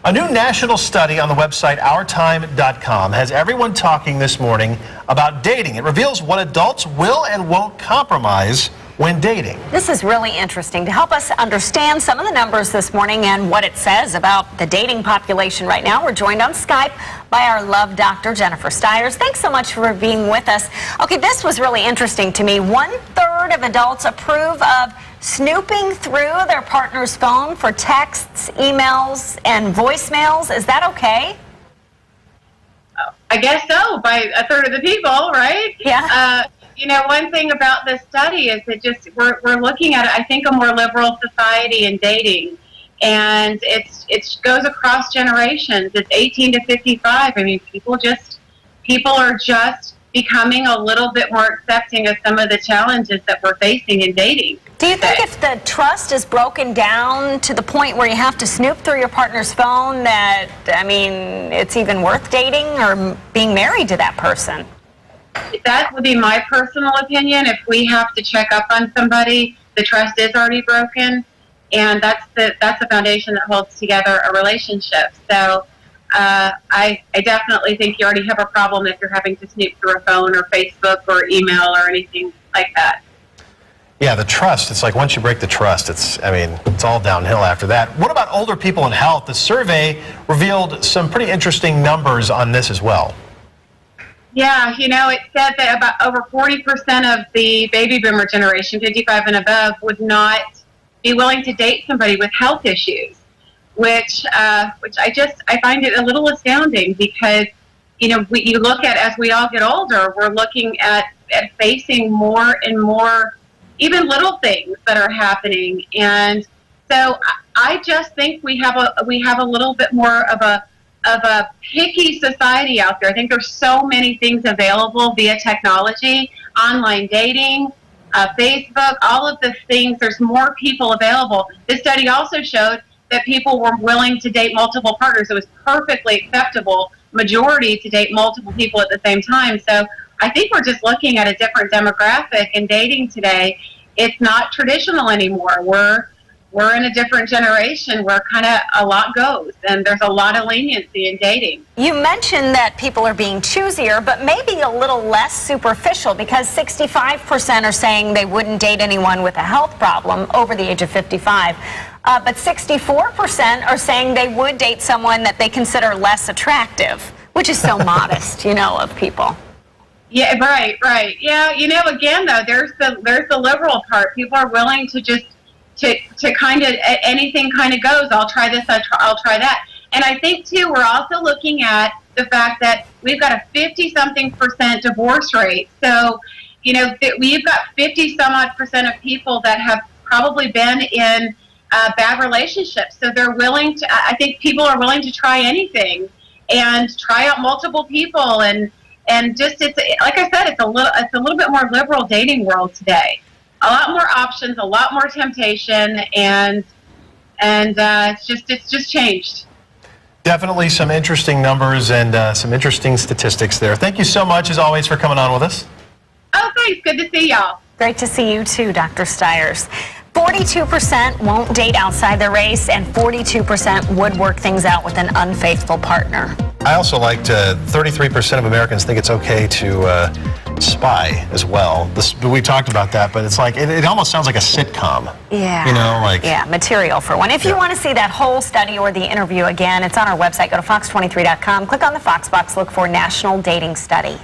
A new national study on the website OurTime.com has everyone talking this morning about dating. It reveals what adults will and won't compromise when dating. This is really interesting. To help us understand some of the numbers this morning and what it says about the dating population right now, we're joined on Skype by our love doctor, Jennifer Styers. Thanks so much for being with us. Okay, this was really interesting to me. 1/3 of adults approve of snooping through their partner's phone for texts, emails, and voicemails. Is that okay? I guess so, by 1/3 of the people, right? Yeah. You know, one thing about this study is that we're looking at, I think, a more liberal society in dating, and it goes across generations. It's 18 to 55. I mean, people are just becoming a little bit more accepting of some of the challenges that we're facing in dating. Do you think if the trust is broken down to the point where you have to snoop through your partner's phone that, I mean, it's even worth dating or being married to that person? That would be my personal opinion. If we have to check up on somebody, the trust is already broken, and that's the foundation that holds together a relationship. So I definitely think you already have a problem if you're having to snoop through a phone or Facebook or email or anything like that. Yeah, the trust, it's like once you break the trust, it's all downhill after that. What about older people and health? The survey revealed some pretty interesting numbers on this as well. Yeah, you know, it said that about over 40% of the baby boomer generation, 55 and above, would not be willing to date somebody with health issues, which I find it a little astounding because, you know, you look at, as we all get older, we're looking at facing more and more, even little things that are happening. And so I just think we have a little bit more of a picky society out there. I think there's so many things available via technology, online dating, Facebook, all of the things. There's more people available. This study also showed that people were willing to date multiple partners. It was perfectly acceptable, majority, to date multiple people at the same time. So I think we're just looking at a different demographic in dating today. It's not traditional anymore. We're in a different generation where kind of a lot goes, and there's a lot of leniency in dating. You mentioned that people are being choosier, but maybe a little less superficial, because 65% are saying they wouldn't date anyone with a health problem over the age of 55. But 64% are saying they would date someone that they consider less attractive, which is so modest, you know, of people. Yeah, right. Yeah, you know, again, though, there's the liberal part. People are willing to just to kind of, anything kind of goes. I'll try this, I'll try that. And I think, too, we're also looking at the fact that we've got a 50-something% divorce rate. So, you know, we've got 50-some-odd% of people that have probably been in bad relationships. So they're willing to, I think people are willing to try anything and try out multiple people. And just, it's, like I said, it's a little bit more liberal dating world today. A lot more options, a lot more temptation, and it's just changed. Definitely some interesting numbers and some interesting statistics there. Thank you so much, as always, for coming on with us. Oh, thanks. Good to see y'all. Great to see you too, Dr. Styers. 42% won't date outside their race, and 42% would work things out with an unfaithful partner. I also liked 33% of Americans think it's okay to spy as well. We talked about that, but it's like it almost sounds like a sitcom. Yeah. You know, like, yeah, material for one. If you want to see that whole study or the interview again, it's on our website. Go to fox23.com, click on the Fox box, look for National Dating Study.